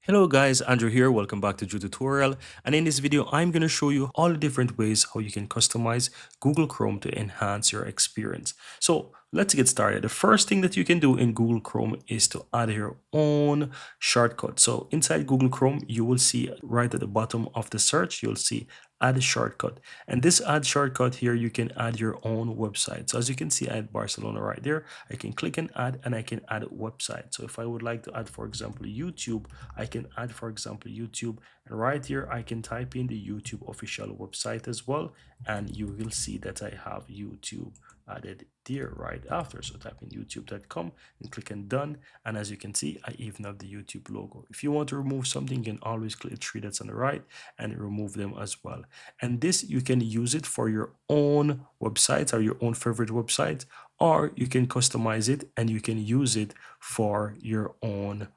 Hello guys, Andrew here. Welcome back to Drew Tutorial. And in this video, I'm going to show you all the different ways how you can customize Google Chrome to enhance your experience. So let's get started. The first thing that you can do in Google Chrome is to add your own shortcut. So inside Google Chrome, you will see right at the bottom of the search, you'll see add a shortcut. And this add shortcut here, you can add your own website. So as you can see, I had Barcelona right there. I can click and add, and I can add a website. So if I would like to add, for example, YouTube, I can add, for example, YouTube. And right here, I can type in the YouTube official website as well. And you will see that I have YouTube added there right after. So type in youtube.com and click on done. And as you can see, I even have the YouTube logo. If you want to remove something, you can always click the three that's on the right and remove them as well. And this, you can use it for your own website or your own favorite website, or you can customize it and you can use it for your own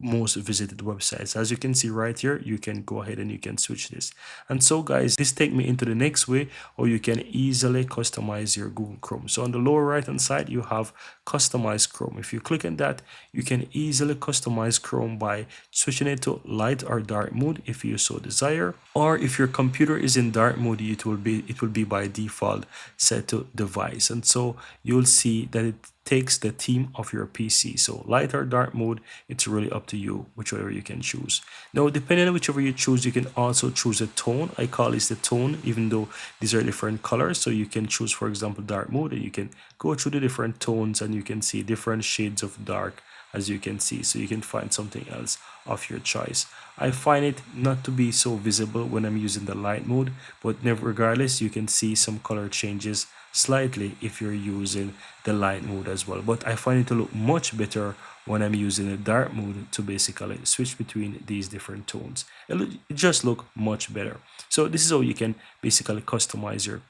most visited websites. As you can see right here, you can go ahead and you can switch this. And so guys, this take me into the next way, or you can easily customize your Google Chrome. So on the lower right hand side, you have customize Chrome. If you click on that, you can easily customize Chrome by switching it to light or dark mode if you so desire, or if your computer is in dark mode, it will be by default set to device. And so you'll see that it takes the theme of your PC. So light or dark mode, it's really up to you, whichever you can choose. Now, depending on whichever you choose, you can also choose a tone. I call this the tone, even though these are different colors. So you can choose, for example, dark mode, and you can go through the different tones and you can see different shades of dark, as you can see. So you can find something else of your choice. I find it not to be so visible when I'm using the light mode, but never regardless, you can see some color changes slightly if you're using the light mode as well. But I find it to look much better when I'm using the dark mode to basically switch between these different tones. It just look much better. So this is how you can basically customize your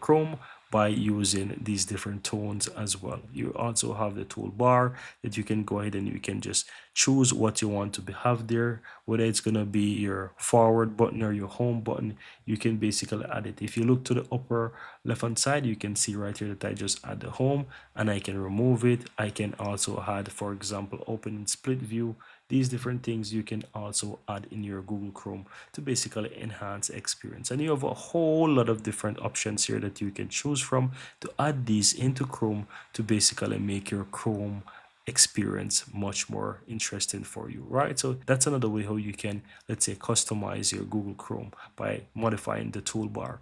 Chrome by using these different tones as well. You also have the toolbar that you can go ahead and you can just choose what you want to have there, whether it's going to be your forward button or your home button. You can basically add it. If you look to the upper left hand side, you can see right here that I just add the home and I can remove it. I can also add, for example, open in split view. These different things you can also add in your Google Chrome to basically enhance experience. And you have a whole lot of different options here that you can choose from to add these into Chrome to basically make your Chrome experience much more interesting for you, right? So that's another way how you can, let's say, customize your Google Chrome by modifying the toolbar.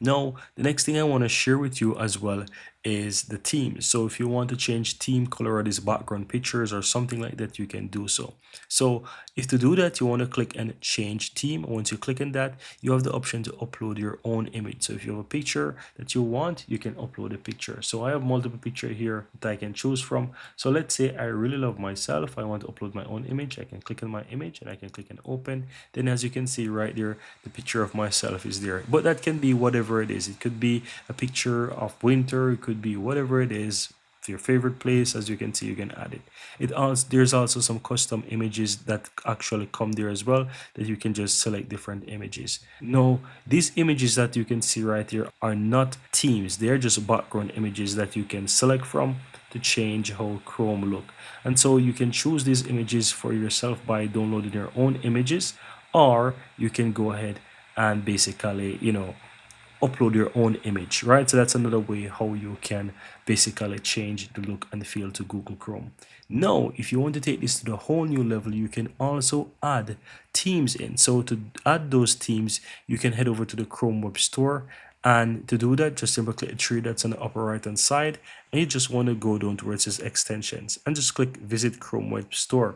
Now, the next thing I want to share with you as well is the theme. So if you want to change theme color or these background pictures or something like that, you can do so. So if to do that, you want to click and change theme. Once you click on that, you have the option to upload your own image. So if you have a picture that you want, you can upload a picture. So I have multiple picture here that I can choose from. So let's say I really love myself. I want to upload my own image. I can click on my image and I can click on open. Then as you can see right there, the picture of myself is there. But that can be whatever it is. It could be a picture of winter. It could be whatever it is, your favorite place. As you can see, you can add it. There's also some custom images that actually come there as well, that you can just select different images. No, these images that you can see right here are not themes. They're just background images that you can select from to change how Chrome look. And so you can choose these images for yourself by downloading your own images, or you can go ahead and basically, upload your own image, right? So that's another way how you can basically change the look and feel to Google Chrome. Now, if you want to take this to the whole new level, you can also add themes in. So to add those themes, you can head over to the Chrome Web Store. And to do that, just simply click the three that's on the upper right hand side, and you just want to go down to where it says extensions and just click visit Chrome Web Store.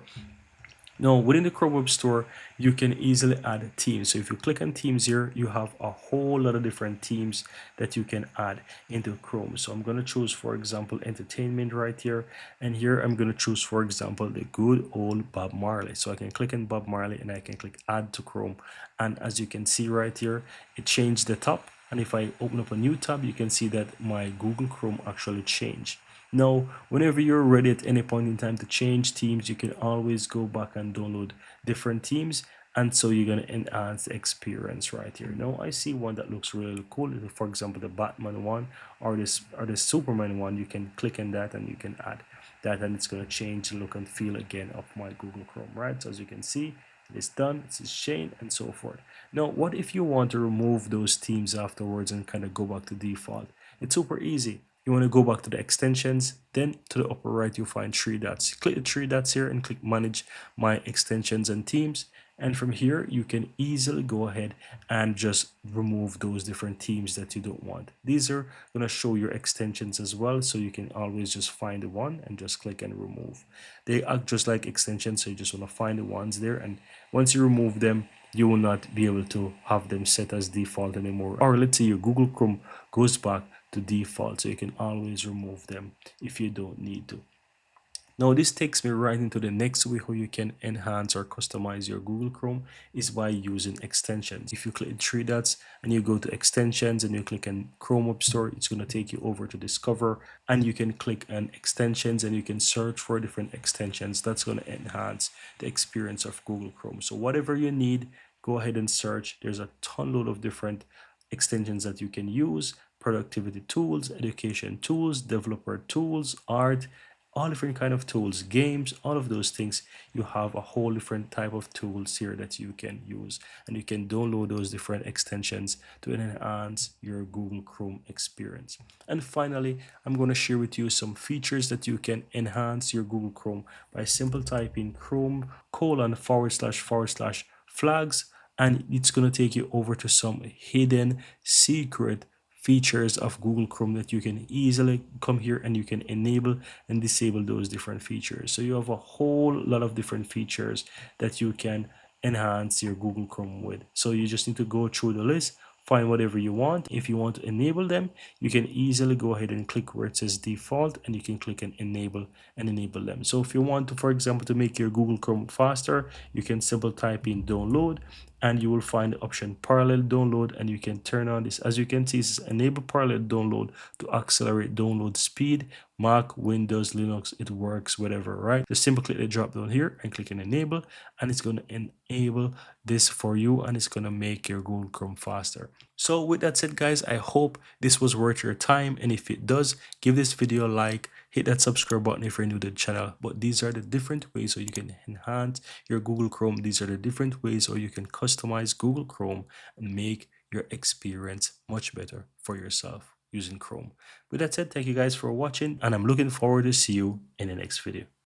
Now, within the Chrome Web Store, you can easily add themes. So if you click on themes here, you have a whole lot of different themes that you can add into Chrome. So I'm going to choose, for example, entertainment right here. And here I'm going to choose, for example, the good old Bob Marley. So I can click on Bob Marley and I can click add to Chrome. And as you can see right here, it changed the top. And if I open up a new tab, you can see that my Google Chrome actually changed. Now, whenever you're ready at any point in time to change themes, you can always go back and download different themes. And so you're going to enhance the experience right here. Now, I see one that looks really cool. For example, the Batman one or the Superman one, you can click on that and you can add. that, and it's going to change the look and feel again of my Google Chrome, right? So as you can see, it is done, it's changed, and so forth. Now, what if you want to remove those themes afterwards and kind of go back to default? It's super easy. You want to go back to the extensions, then to the upper right, you'll find three dots. Click the three dots here and click manage my extensions and themes. And from here, you can easily go ahead and just remove those different themes that you don't want. These are going to show your extensions as well, so you can always just find the one and just click and remove. They act just like extensions, so you just want to find the ones there, and once you remove them, you will not be able to have them set as default anymore. Or let's say your Google Chrome goes back to default, so you can always remove them if you don't need to. Now this takes me right into the next way how you can enhance or customize your Google Chrome is by using extensions. If you click three dots and you go to extensions and you click on Chrome Web Store, it's going to take you over to Discover, and you can click on extensions and you can search for different extensions. That's going to enhance the experience of Google Chrome. So whatever you need, go ahead and search. There's a ton load of different extensions that you can use: productivity tools, education tools, developer tools, art, all different kind of tools, games, all of those things. You have a whole different type of tools here that you can use, and you can download those different extensions to enhance your Google Chrome experience. And finally, I'm going to share with you some features that you can enhance your Google Chrome by simple typing Chrome colon / flags, and it's going to take you over to some hidden secret features of Google Chrome that you can easily come here and you can enable and disable those different features. So you have a whole lot of different features that you can enhance your Google Chrome with. So you just need to go through the list, find whatever you want. If you want to enable them, you can easily go ahead and click where it says default, and you can click and enable them. So if you want to, for example, to make your Google Chrome faster, you can simply type in download, and you will find the option parallel download, and you can turn on this. As you can see, this is enable parallel download to accelerate download speed. Mac, Windows, Linux, it works whatever, right? Just simply click the drop down here and click on enable, and it's going to enable this for you, and it's going to make your Google Chrome faster. So with that said, guys, I hope this was worth your time, and if it does, give this video a like, hit that subscribe button if you're new to the channel. But these are the different ways so you can enhance your Google Chrome. These are the different ways so you can customize Google Chrome and make your experience much better for yourself using Chrome. With that said, thank you guys for watching, and I'm looking forward to see you in the next video.